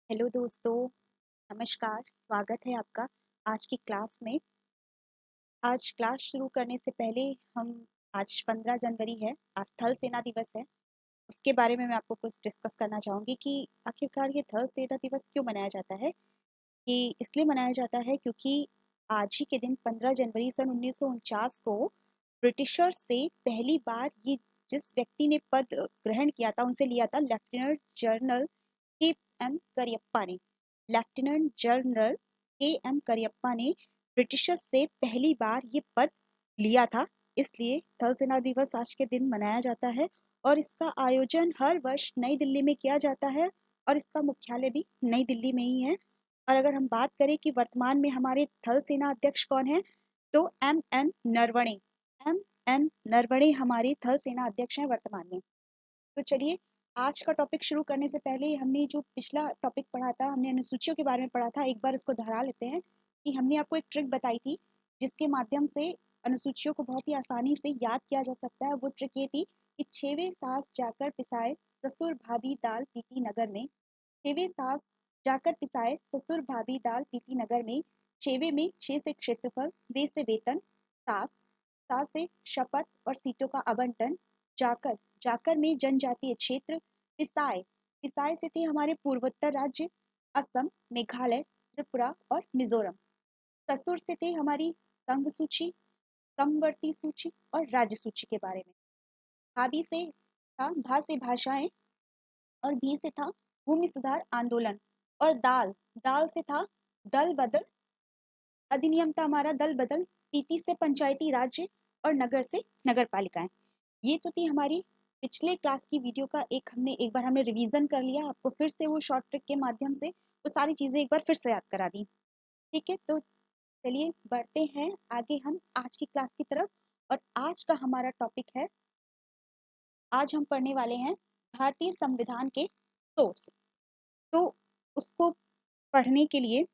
Hello दोस्तों, नमस्कार, स्वागत है आपका आज की क्लास में। आज क्लास शुरू करने से पहले हम आज 15 जनवरी है, आज थल सेना दिवस है। उसके बारे में मैं आपको कुछ डिस्कस करना चाहूँगी कि आखिरकार ये थल सेना दिवस क्यों मनाया जाता है। ये इसलिए मनाया जाता है क्योंकि आज ही के दिन 15 जनवरी सन 1949 को ब्रिटिशर्स से पहली बार ये जिस व्यक्ति ने पद ग्रहण किया था उनसे लिया था लेफ्टिनेंट जनरल के एम करियप्पा ने। लेफ्टिनेंट जनरल के एम करियप्पा ने ब्रिटिशर्स से पहली बार ये पद लिया था। इसलिए थल सेना दिवस आज के दिन मनाया जाता है और इसका आयोजन हर वर्ष नई दिल्ली में किया जाता है और इसका मुख्यालय भी नई दिल्ली में ही है। और अगर हम बात करें कि वर्तमान में हमारे थल सेना अध्यक्ष कौन है, तो एम एन नरवणे हमारे थल सेना अध्यक्ष हैं वर्तमान में। तो चलिए, आज का टॉपिक शुरू करने से पहले हमने जो पिछला टॉपिक पढ़ा था, हमने अनुसूचियों के बारे में पढ़ा था, एक बार उसको दोहरा लेते हैं कि हमने आपको एक ट्रिक बताई थी जिसके माध्यम से अनुसूचियों को बहुत ही आसानी से याद किया जा सकता है। वो ट्रिक ये थी कि छेवे सास जाकर पिसाए ससुर भाभी दाल पीती नगर में। छेवे सास जाकर पिसाए ससुर भाभी दाल पीती नगर में। छेवे में छह से क्षेत्रफल, वे से वेतन, सास सास से शपथ और सीटों का आवंटन, जाकर जाकर में जनजातीय क्षेत्र, पिसाय पिसाय से थे हमारे पूर्वोत्तर राज्य असम, मेघालय, त्रिपुरा और मिजोरम। ससुर से थे हमारी संघ सूची, समवर्ती सूची और राज्य सूची के बारे में। भाभी से था भा से भाषाएं और भी से था भूमि सुधार आंदोलन। और दाल दाल से था दल बदल अधिनियम था हमारा दल बदल। पीती से पंचायती राज्य और नगर से नगर पालिकाएं। ये तो थी हमारी पिछले क्लास की वीडियो का एक बार हमने रिवीजन कर लिया। आपको फिर से वो शॉर्ट ट्रिक के माध्यम से वो सारी चीजें एक बार फिर से याद करा दी। ठीक है, तो चलिए बढ़ते हैं आगे हम आज की क्लास की तरफ। और आज का हमारा टॉपिक है, आज हम पढ़ने वाले हैं भारतीय संविधान के सोर्स। तो उसको पढ़ने के लिए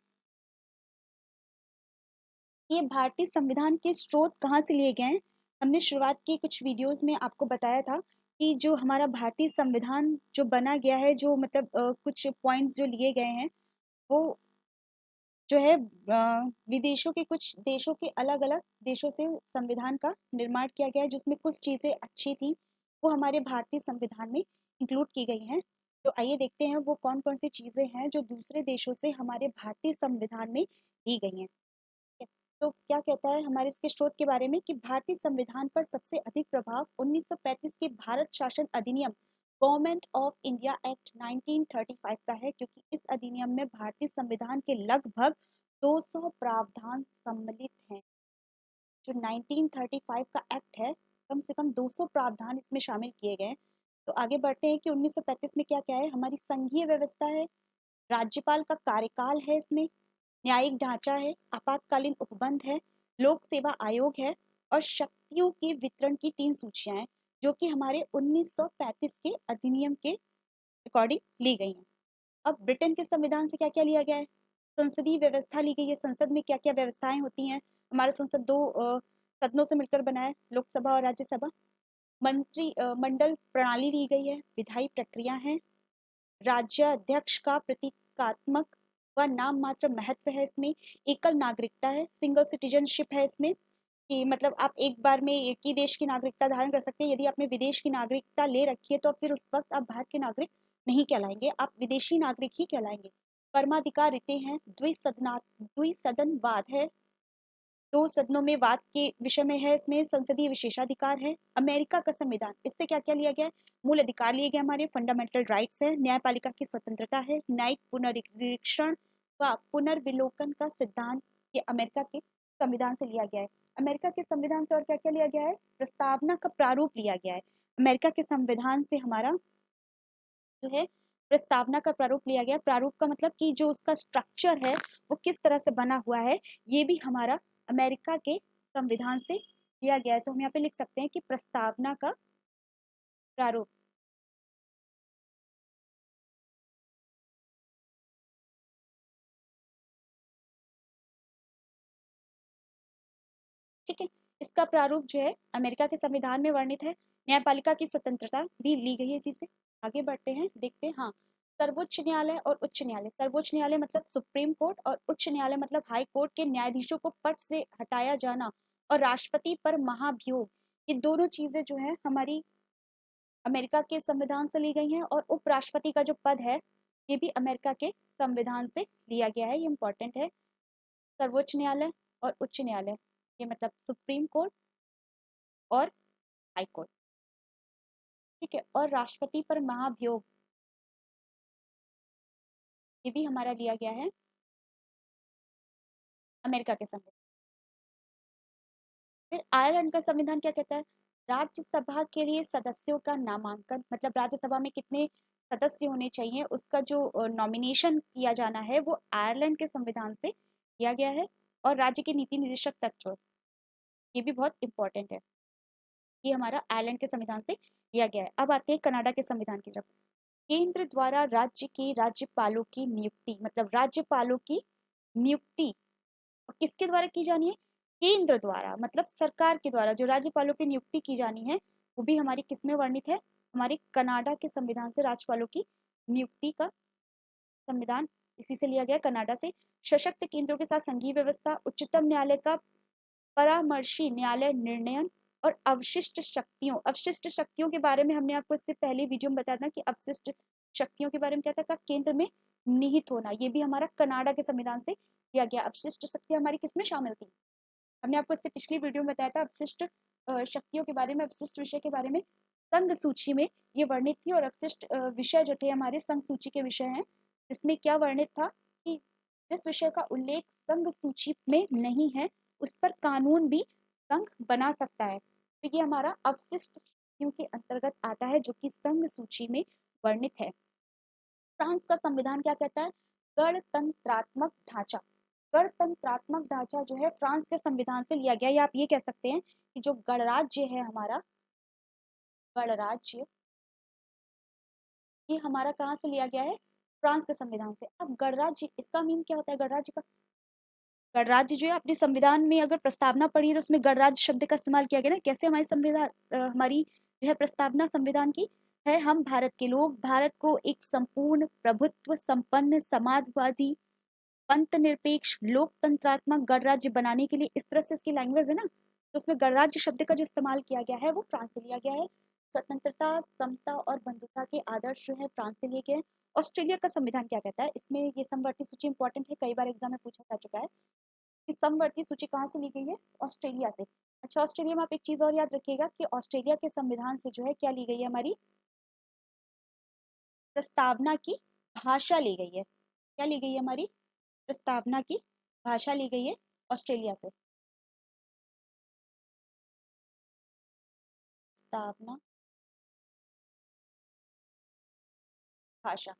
ये भारतीय संविधान के स्रोत कहाँ से लिए गए हैं, हमने शुरुआत की कुछ वीडियोस में आपको बताया था कि जो हमारा भारतीय संविधान जो बना गया है, जो मतलब कुछ पॉइंट्स जो लिए गए हैं वो जो है विदेशों के कुछ देशों के अलग अलग देशों से संविधान का निर्माण किया गया है, जिसमें कुछ चीज़ें अच्छी थी वो हमारे भारतीय संविधान में इंक्लूड की गई हैं। तो आइए देखते हैं वो कौन कौन सी चीज़ें हैं जो दूसरे देशों से हमारे भारतीय संविधान में दी गई हैं। है। तो क्या कहता है हमारे इसके स्रोत के बारे में कि भारतीय संविधान पर सबसे अधिक प्रभाव 1935 के भारत शासन अधिनियम गवर्नमेंट ऑफ इंडिया एक्ट 1935 का है, क्योंकि इस अधिनियम में भारतीय संविधान के लगभग 200 प्रावधान सम्मिलित हैं। जो 1935 का एक्ट है, कम से कम 200 प्रावधान इसमें शामिल किए गए हैं। तो आगे बढ़ते हैं कि 1935 में क्या क्या है, हमारी संघीय व्यवस्था है, राज्यपाल का कार्यकाल है, इसमें न्यायिक ढांचा है, आपातकालीन उपबंध है, लोक सेवा आयोग है और शक्तियों के वितरण की 3 सूचियां हैं, जो कि हमारे 1935 के अधिनियम के अकॉर्डिंग ली गई हैं। अब ब्रिटेन के संविधान से क्या क्या लिया गया है, संसदीय व्यवस्था ली गई है, संसद में क्या क्या व्यवस्थाएं होती हैं। हमारा संसद दो सदनों से मिलकर बना है, लोकसभा और राज्यसभा। मंडल प्रणाली ली गई है, विधायी प्रक्रिया है, राज्य अध्यक्ष का प्रतीकात्मक व नाम मात्र महत्व है इसमें, एकल नागरिकता है, सिंगल सिटीजनशिप है इसमें कि मतलब आप एक बार में एक ही देश की नागरिकता धारण कर सकते हैं। यदि आपने विदेश की नागरिकता ले रखी है तो फिर उस वक्त आप भारत के नागरिक नहीं कहलाएंगे, आप विदेशी नागरिक ही कहलाएंगे। परमाधिकार रीते हैं, द्विसदनवाद है, 2 सदनों में वाद के विषय में है, इसमें संसदीय विशेषाधिकार है। अमेरिका का संविधान, इससे क्या क्या लिया गया है, मूल अधिकार लिए गए, हमारे फंडामेंटल राइट्स है, न्यायपालिका की स्वतंत्रता है, न्यायिक पुनरीक्षण व पुनर्विलोकन का सिद्धांत, ये अमेरिका के संविधान से लिया गया है। अमेरिका के संविधान से और क्या क्या लिया गया है, प्रस्तावना का प्रारूप लिया गया है। अमेरिका के संविधान से हमारा जो है प्रस्तावना का प्रारूप लिया गया। प्रारूप का मतलब कि जो उसका स्ट्रक्चर है वो किस तरह से बना हुआ है, ये भी हमारा अमेरिका के संविधान से लिया गया है। तो हम यहाँ पे लिख सकते हैं कि प्रस्तावना का प्रारूप। ठीक है, इसका प्रारूप जो है अमेरिका के संविधान में वर्णित है। न्यायपालिका की स्वतंत्रता भी ली गई है इसी से। आगे बढ़ते हैं, देखते हैं। हाँ, सर्वोच्च न्यायालय और उच्च न्यायालय। सर्वोच्च न्यायालय मतलब सुप्रीम कोर्ट और उच्च न्यायालय मतलब हाई कोर्ट के न्यायाधीशों को पद से हटाया जाना और राष्ट्रपति पर महाभियोग, ये दोनों चीजें जो है हमारी अमेरिका के संविधान से ली गई हैं। और उपराष्ट्रपति का जो पद है ये भी अमेरिका के संविधान से लिया गया है, ये इंपॉर्टेंट है। सर्वोच्च न्यायालय और उच्च न्यायालय, ये मतलब सुप्रीम कोर्ट और हाई कोर्ट, ठीक है। और राष्ट्रपति पर महाभियोग, ये भी हमारा लिया गया है अमेरिका के संविधान। फिर आयरलैंड का संविधान क्या कहता है? राज्यसभा के लिए सदस्यों का नामांकन, मतलब राज्यसभा में कितने सदस्य होने चाहिए उसका जो नॉमिनेशन किया जाना है वो आयरलैंड के संविधान से किया गया है। और राज्य के नीति निर्देशक तत्व, ये भी बहुत इंपॉर्टेंट है, ये हमारा आयरलैंड के संविधान से लिया गया है। अब आते हैं कनाडा के संविधान की तरफ। केंद्र द्वारा राज्य के राज्यपालों की नियुक्ति, मतलब राज्यपालों की नियुक्ति किसके द्वारा की जानी है? केंद्र द्वारा, मतलब सरकार के द्वारा जो राज्यपालों की नियुक्ति की जानी है वो भी हमारी किसमें वर्णित है? हमारे कनाडा के संविधान से राज्यपालों की नियुक्ति का संविधान इसी से लिया गया, कनाडा से। सशक्त केंद्रों के साथ संघीय व्यवस्था, उच्चतम न्यायालय का परामर्शी न्यायालय निर्णयन और अवशिष्ट शक्तियों के बारे में हमने आपको इससे पहले वीडियो में बताया था कि अवशिष्ट शक्तियों के बारे में क्या था? केंद्र में निहित होना, ये भी हमारा कनाडा के संविधान से लिया गया। अवशिष्ट शक्तियां हमारी किसमें शामिल थी? हमने आपको इससे पिछली वीडियो में बताया था अवशिष्ट शक्तियों के बारे में, अवशिष्ट विषय के बारे में। संघ सूची में ये वर्णित थी और अवशिष्ट विषय जो थे हमारे संघ सूची के विषय हैं, जिसमें क्या वर्णित था कि जिस विषय का उल्लेख संघ सूची में नहीं है उस पर कानून भी संघ बना सकता है। तो ये हमारा अवशिष्ट शक्तियों के अंतर्गत आता है जो कि संघ सूची में वर्णित है। फ्रांस का संविधान क्या कहता है? गणतंत्रात्मक ढांचा। गणतंत्रात्मक ढांचा जो है फ्रांस के संविधान से लिया गया, या आप ये कह सकते हैं कि जो गणराज्य है हमारा, गणराज्य, ये हमारा कहाँ से लिया गया है? फ्रांस के संविधान से। अब गणराज्य, इसका मीन क्या होता है गणराज्य का? गणराज्य जो है अपने संविधान में अगर प्रस्तावना पढ़ी है तो उसमें गणराज्य शब्द का इस्तेमाल किया गया ना। कैसे हमारे संविधान हमारी जो है प्रस्तावना संविधान की है, हम भारत के लोग भारत को एक संपूर्ण प्रभुत्व संपन्न समाजवादी पंथ निरपेक्ष लोकतंत्रात्मक गणराज्य बनाने के लिए, इस तरह से इसकी लैंग्वेज है ना, तो उसमें गणराज्य शब्द का जो इस्तेमाल किया गया है वो फ्रांस से लिया गया है। स्वतंत्रता, समता और बंधुता के आदर्श जो है फ्रांस से लिए गए हैं। ऑस्ट्रेलिया का संविधान क्या कहता है? इसमें ये समवर्ती सूची इंपॉर्टेंट है, कई बार एग्जाम में पूछा जा चुका है कि समवर्ती सूची कहाँ से ली गई है? ऑस्ट्रेलिया से। अच्छा, ऑस्ट्रेलिया में आप एक चीज और याद रखिएगा कि ऑस्ट्रेलिया के संविधान से जो है क्या ली गई है? हमारी प्रस्तावना की भाषा ली गई है। क्या ली गई है? हमारी प्रस्तावना की भाषा ली गई है ऑस्ट्रेलिया से। प्रस्तावना भाषा,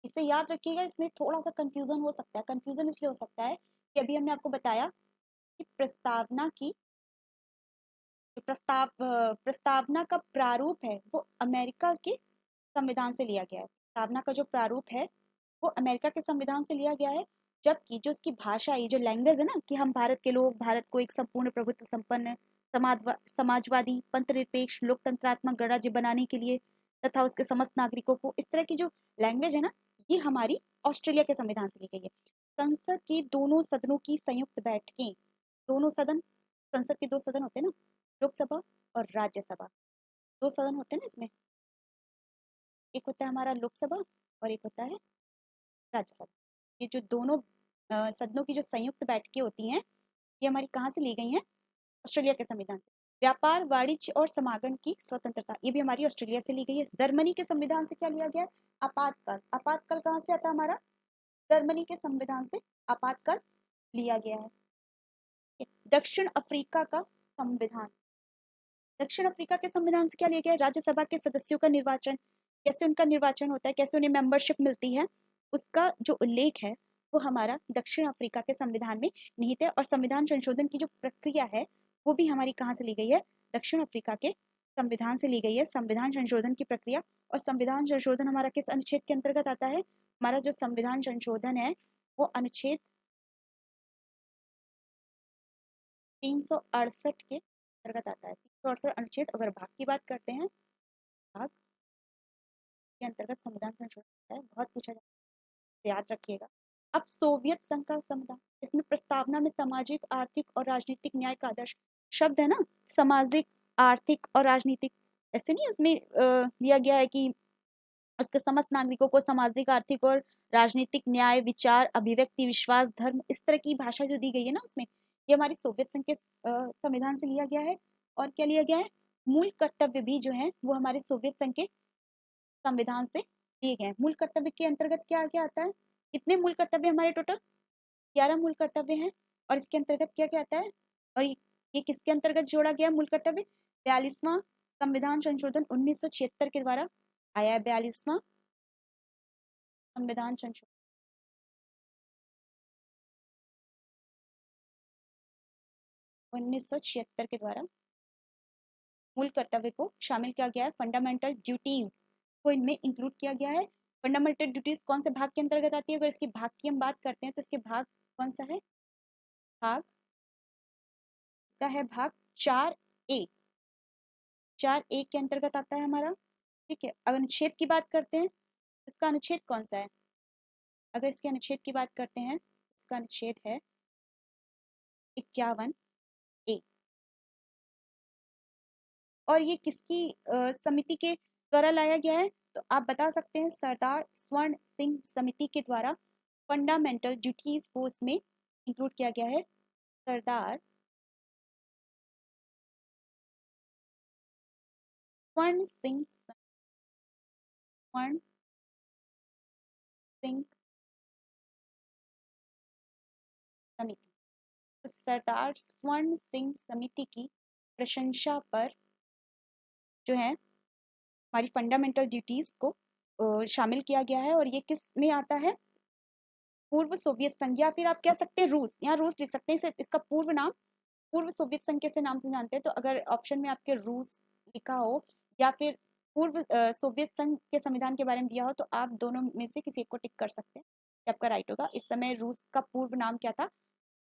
इसे याद रखिएगा। इसमें थोड़ा सा कंफ्यूजन हो सकता है। कंफ्यूजन इसलिए हो सकता है कि अभी हमने आपको बताया कि प्रस्तावना की प्रस्तावना का प्रारूप है वो अमेरिका के संविधान से लिया गया है। प्रस्तावना का जो प्रारूप है वो अमेरिका के संविधान से लिया गया है, जबकि जो उसकी भाषा, ये जो लैंग्वेज है ना कि हम भारत के लोग भारत को एक संपूर्ण प्रभुत्व संपन्न समाजवादी पंथनिरपेक्ष लोकतंत्रात्मक गणराज्य बनाने के लिए तथा उसके समस्त नागरिकों को, इस तरह की जो लैंग्वेज है ना, ये हमारी ऑस्ट्रेलिया के संविधान से ली गई है। संसद की दोनों सदनों की संयुक्त बैठकें, दोनों सदन, संसद के दो सदन होते हैं ना, लोकसभा और राज्यसभा, दो सदन होते हैं ना इसमें, एक होता है हमारा लोकसभा और एक होता है राज्यसभा। ये जो दोनों सदनों की जो संयुक्त बैठकें होती हैं ये हमारी कहाँ से ली गई हैं? ऑस्ट्रेलिया के संविधान से। व्यापार, वाणिज्य और समागम की स्वतंत्रता, ये भी हमारी ऑस्ट्रेलिया से ली गई है। जर्मनी के संविधान से क्या लिया गया? आपातकाल। आपातकाल कहाँ से आता है हमारा? जर्मनी के संविधान से आपातकाल लिया गया है। दक्षिण अफ्रीका का संविधान, दक्षिण अफ्रीका के संविधान से क्या लिया गया है? राज्यसभा के सदस्यों का निर्वाचन, कैसे उनका निर्वाचन होता है, कैसे उन्हें मेंबरशिप मिलती है, उसका जो उल्लेख है वो हमारा दक्षिण अफ्रीका के संविधान में निहित है। और संविधान संशोधन की जो प्रक्रिया है वो भी हमारी कहाँ से ली गई है? दक्षिण अफ्रीका के संविधान से ली गई है, संविधान संशोधन की प्रक्रिया। और संविधान संशोधन हमारा किस अनुच्छेद के अंतर्गत आता है? हमारा जो संविधान संशोधन है वो अनुच्छेद 368 के अंतर्गत आता है। 368 अनुच्छेद, अगर भाग की बात करते हैं, भाग के अंतर्गत संविधान संशोधन होता है, बहुत पूछा जाता है, याद रखिएगा। अब सोवियत संघ का संविधान, इसमें प्रस्तावना में सामाजिक, आर्थिक और राजनीतिक न्याय का आदर्श, शब्द है ना, सामाजिक, आर्थिक और राजनीतिक, ऐसे नहीं उसमें दिया गया है कि उसके समस्त नागरिकों को सामाजिक, आर्थिक और राजनीतिक न्याय, विचार, अभिव्यक्ति, विश्वास, धर्म, इस तरह की भाषा जो दी गई है ना उसमें, ये हमारी सोवियत संघ के संविधान से लिया गया है। और क्या लिया गया है, मूल कर्तव्य भी जो है वो हमारे सोवियत संघ के संविधान से लिए गए हैं। मूल कर्तव्य के अंतर्गत क्या क्या आता है, कितने मूल कर्तव्य हमारे टोटल, 11 मूल कर्तव्य हैं। और इसके अंतर्गत क्या क्या आता है, और ये किसके अंतर्गत जोड़ा गया मूल कर्तव्य, 42वां संविधान संशोधन 1976 के द्वारा आया है। 42वां संविधान संशोधन 1976 के द्वारा मूल कर्तव्य को शामिल किया गया है, फंडामेंटल ड्यूटीज को इनमें इंक्लूड किया गया है। फंडामेंटल ड्यूटीज कौन से भाग के अंतर्गत आती है, अगर इसके भाग की हम बात करते हैं तो इसके भाग कौन सा है, भाग इसका है भाग 4A, 4A के अंतर्गत आता है हमारा। ठीक है, अगर अनुच्छेद की बात करते हैं, इसका अनुच्छेद कौन सा है, अगर इसके अनुच्छेद की बात करते हैं, इसका अनुच्छेद है 51A। और ये किसकी समिति के द्वारा लाया गया है, तो आप बता सकते हैं सरदार स्वर्ण सिंह समिति के द्वारा फंडामेंटल ड्यूटीज को इसमें इंक्लूड किया गया है। सरदार स्वर्ण सिंह समिति, तो सरदार स्वर्ण सिंह समिति की प्रशंसा पर जो है हमारी फंडामेंटल ड्यूटीज को शामिल किया गया है। और ये किस में आता है, पूर्व सोवियत संघ, या फिर आप कह सकते हैं रूस, यहाँ रूस लिख सकते हैं, सिर्फ इसका पूर्व नाम पूर्व सोवियत संघ के नाम से जानते हैं। तो अगर ऑप्शन में आपके रूस लिखा हो या फिर पूर्व सोवियत संघ के संविधान के बारे में दिया हो, तो आप दोनों में से किसी एक को टिक कर सकते हैं, ये आपका राइट होगा। इस समय रूस का पूर्व नाम क्या था,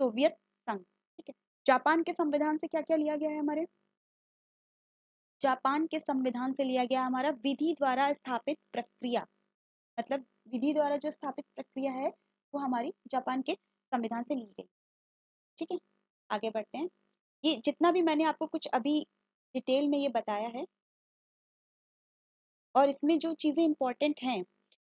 सोवियत संघ। ठीक है, जापान के संविधान से क्या क्या लिया गया है हमारे, जापान के संविधान से लिया गया हमारा विधि द्वारा स्थापित प्रक्रिया, मतलब विधि द्वारा जो स्थापित प्रक्रिया है वो हमारी जापान के संविधान से ली गई। ठीक है, आगे बढ़ते हैं। ये जितना भी मैंने आपको कुछ अभी डिटेल में ये बताया है, और इसमें जो चीज़ें इंपॉर्टेंट हैं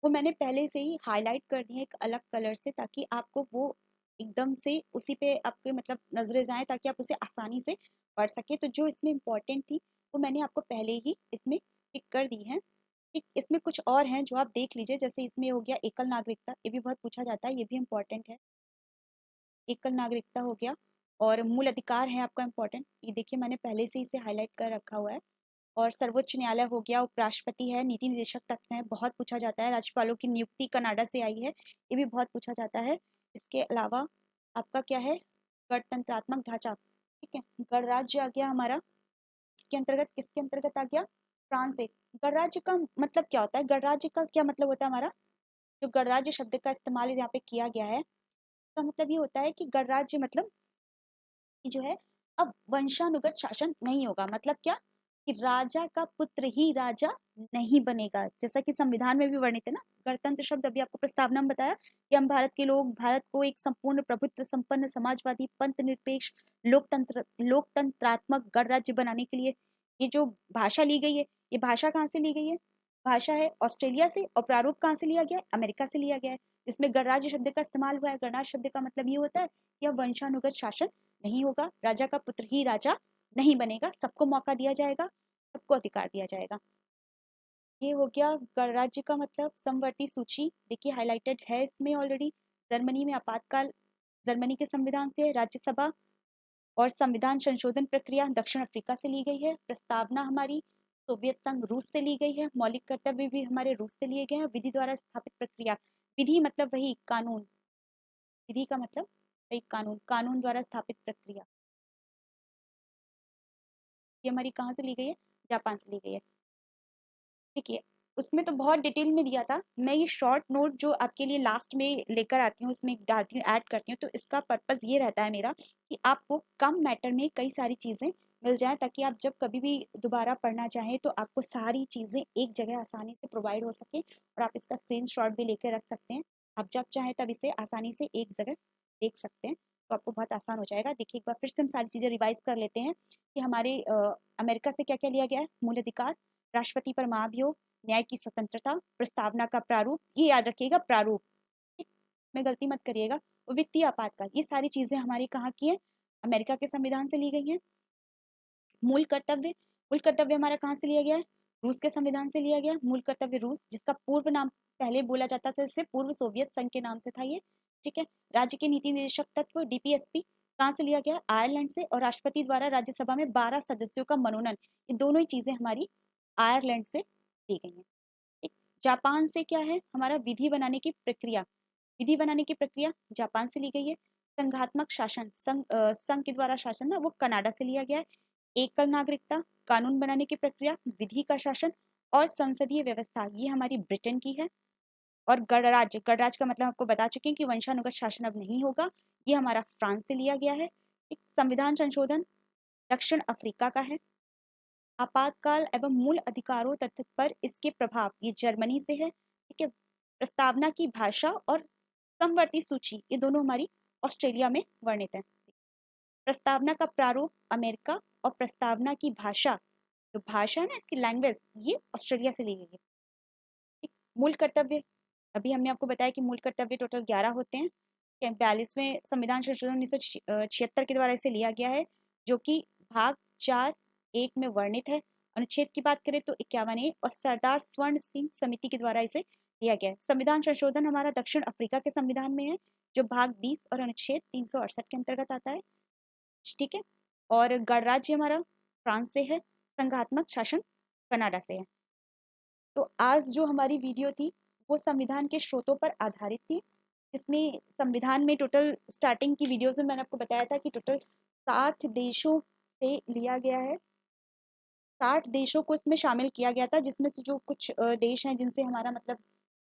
वो मैंने पहले से ही हाईलाइट कर दी है एक अलग कलर से, ताकि आपको वो एकदम से उसी पे आपके मतलब नजरें जाएं, ताकि आप उसे आसानी से पढ़ सके। तो जो इसमें इंपॉर्टेंट थी वो मैंने आपको पहले ही इसमें टिक कर दी है। ठीक, इसमें कुछ और हैं जो आप देख लीजिए, जैसे इसमें हो गया एकल नागरिकता, ये भी बहुत पूछा जाता है, ये भी इम्पोर्टेंट है। एकल नागरिकता हो गया, और मूल अधिकार है आपका इम्पोर्टेंट, ये देखिए मैंने पहले से इसे हाईलाइट कर रखा हुआ है। और सर्वोच्च न्यायालय हो गया, उपराष्ट्रपति है, नीति निर्देशक तत्व है, बहुत पूछा जाता है। राज्यपालों की नियुक्ति कनाडा से आई है, ये भी बहुत पूछा जाता है। इसके अलावा आपका क्या है, गणतंत्रात्मक ढांचा। ठीक है, गणराज्य आ गया हमारा, इसके अंतर्गत किसके अंतर्गत आ गया, फ्रांस एक। गणराज्य का मतलब क्या होता है, गणराज्य का क्या मतलब होता है हमारा, जो गणराज्य शब्द का इस्तेमाल यहाँ पे किया गया है, इसका मतलब ये होता है कि गणराज्य मतलब कि जो है अब वंशानुगत शासन नहीं होगा। मतलब क्या, कि राजा का पुत्र ही राजा नहीं बनेगा, जैसा कि संविधान में भी वर्णित है ना। गणतंत्र शब्द अभी आपको प्रस्तावना में बताया कि हम भारत के लोग भारत को एक संपूर्ण प्रभुत्व संपन्न समाजवादी पंथ निरपेक्ष लोकतंत्रात्मक गणराज्य बनाने के लिए ये जो भाषा ली गई है, ये भाषा कहाँ से ली गई है, भाषा है ऑस्ट्रेलिया से, और प्रारूप कहाँ से लिया गया है, अमेरिका से लिया गया है, जिसमें गणराज्य शब्द का इस्तेमाल हुआ है। गणराज्य शब्द का मतलब ये होता है कि अब वंशानुगत शासन नहीं होगा, राजा का पुत्र ही राजा नहीं बनेगा, सबको मौका दिया जाएगा, सबको अधिकार दिया जाएगा। ये हो गया गणराज्य का मतलब। समवर्ती सूची देखिए हाईलाइटेड है इसमें ऑलरेडी। जर्मनी में आपातकाल जर्मनी के संविधान से है। राज्यसभा और संविधान संशोधन प्रक्रिया दक्षिण अफ्रीका से ली गई है। प्रस्तावना हमारी सोवियत संघ रूस से ली गई है। मौलिक कर्तव्य भी हमारे रूस से लिए गए हैं। विधि द्वारा स्थापित प्रक्रिया, विधि मतलब वही कानून, विधि का मतलब वही कानून, कानून द्वारा स्थापित प्रक्रिया, ये हमारी कहाँ से ली गई है, जापान से ली गई है। ठीक है, उसमें तो बहुत डिटेल में दिया था, मैं ये शॉर्ट नोट जो आपके लिए लास्ट में लेकर आती हूँ उसमें डालती हूँ, ऐड करती हूँ। तो इसका पर्पस ये रहता है मेरा कि आपको कम मैटर में कई सारी चीज़ें मिल जाए, ताकि आप जब कभी भी दोबारा पढ़ना चाहें तो आपको सारी चीज़ें एक जगह आसानी से प्रोवाइड हो सके, और आप इसका स्क्रीनशॉट भी लेकर रख सकते हैं। आप जब चाहें तब इसे आसानी से एक जगह देख सकते हैं, तो आपको बहुत आसान हो जाएगा। देखिए, एक बार फिर से हम सारी चीज़ें रिवाइज कर लेते हैं कि हमारे अमेरिका से क्या क्या लिया गया है। मूल अधिकार, राष्ट्रपति पर महाभियोग, न्याय की स्वतंत्रता, प्रस्तावना का प्रारूप, ये याद रखिएगा प्रारूप, ठीक? में गलती मत करिएगा। वित्तीय आपातकाल, ये सारी चीजें हमारी कहाँ की हैं, अमेरिका के संविधान से ली गई हैं। मूल कर्तव्य, मूल कर्तव्य हमारा कहाँ से लिया गया है, रूस के संविधान से लिया गया। मूल कर्तव्य रूस, जिसका पूर्व नाम पहले बोला जाता था, इससे पूर्व सोवियत संघ के नाम से था ये, ठीक है। राज्य के नीति निदेशक तत्व डीपीएसपी कहाँ से लिया गया, आयरलैंड से, और राष्ट्रपति द्वारा राज्यसभा में 12 सदस्यों का मनोनयन, ये दोनों ही चीजें हमारी आयरलैंड से ली गई हैं, ठीक। जापान से क्या है, हमारा विधि बनाने की प्रक्रिया, विधि बनाने की प्रक्रिया जापान से ली गई है। संघात्मक शासन, संघ के द्वारा शासन ना, वो कनाडा से लिया गया है। एकल नागरिकता, कानून बनाने की प्रक्रिया, विधि का शासन और संसदीय व्यवस्था, ये हमारी ब्रिटेन की है। और गणराज्य, गणराज्य का मतलब आपको बता चुके हैं कि वंशानुगत शासन अब नहीं होगा, ये हमारा फ्रांस से लिया गया है। एक संविधान संशोधन दक्षिण अफ्रीका का है। आपातकाल एवं मूल अधिकारों तथ्य पर इसके प्रभाव, ये जर्मनी से है, ठीक है। प्रस्तावना की भाषा और समवर्ती सूची, ये दोनों हमारी ऑस्ट्रेलिया में वर्णित है। प्रस्तावना का प्रारूप अमेरिका, और प्रस्तावना की भाषा, जो भाषा है ना, इसकी लैंग्वेज, ये ऑस्ट्रेलिया से ली गई है, ठीक। मूल कर्तव्य, अभी हमने आपको बताया कि मूल कर्तव्य टोटल 11 होते हैं। 42वें संविधान संशोधन 1976 के द्वारा इसे लिया गया है, जो कि भाग 4(1) में वर्णित है। अनुच्छेद की बात करें तो 51(a) और सरदार स्वर्ण सिंह समिति के द्वारा इसे लिया गया है। संविधान संशोधन हमारा दक्षिण अफ्रीका के संविधान में है, जो भाग 20 और अनुच्छेद 368 के अंतर्गत आता है, ठीक है। और गणराज्य हमारा फ्रांस से है, संघात्मक शासन कनाडा से है। तो आज जो हमारी वीडियो थी वो संविधान के स्रोतों पर आधारित थी, जिसमें संविधान में टोटल स्टार्टिंग की वीडियोस में मैंने आपको बताया था कि टोटल 60 देशों से लिया गया है, 60 देशों को इसमें शामिल किया गया था, जिसमें से जो कुछ देश हैं जिनसे हमारा मतलब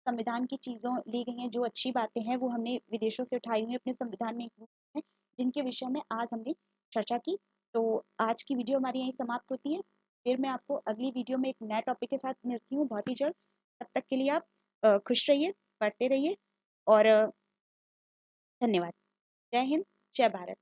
संविधान की चीज़ों ली गई हैं, जो अच्छी बातें हैं वो हमने विदेशों से उठाई हुई अपने संविधान में इंक्लूड है, जिनके विषय में आज हमने चर्चा की। तो आज की वीडियो हमारी यहीं समाप्त होती है। फिर मैं आपको अगली वीडियो में एक नए टॉपिक के साथ मिलती हूँ बहुत ही जल्द। तब तक के लिए आप खुश रहिए, पढ़ते रहिए, और धन्यवाद। जय हिंद, जय भारत।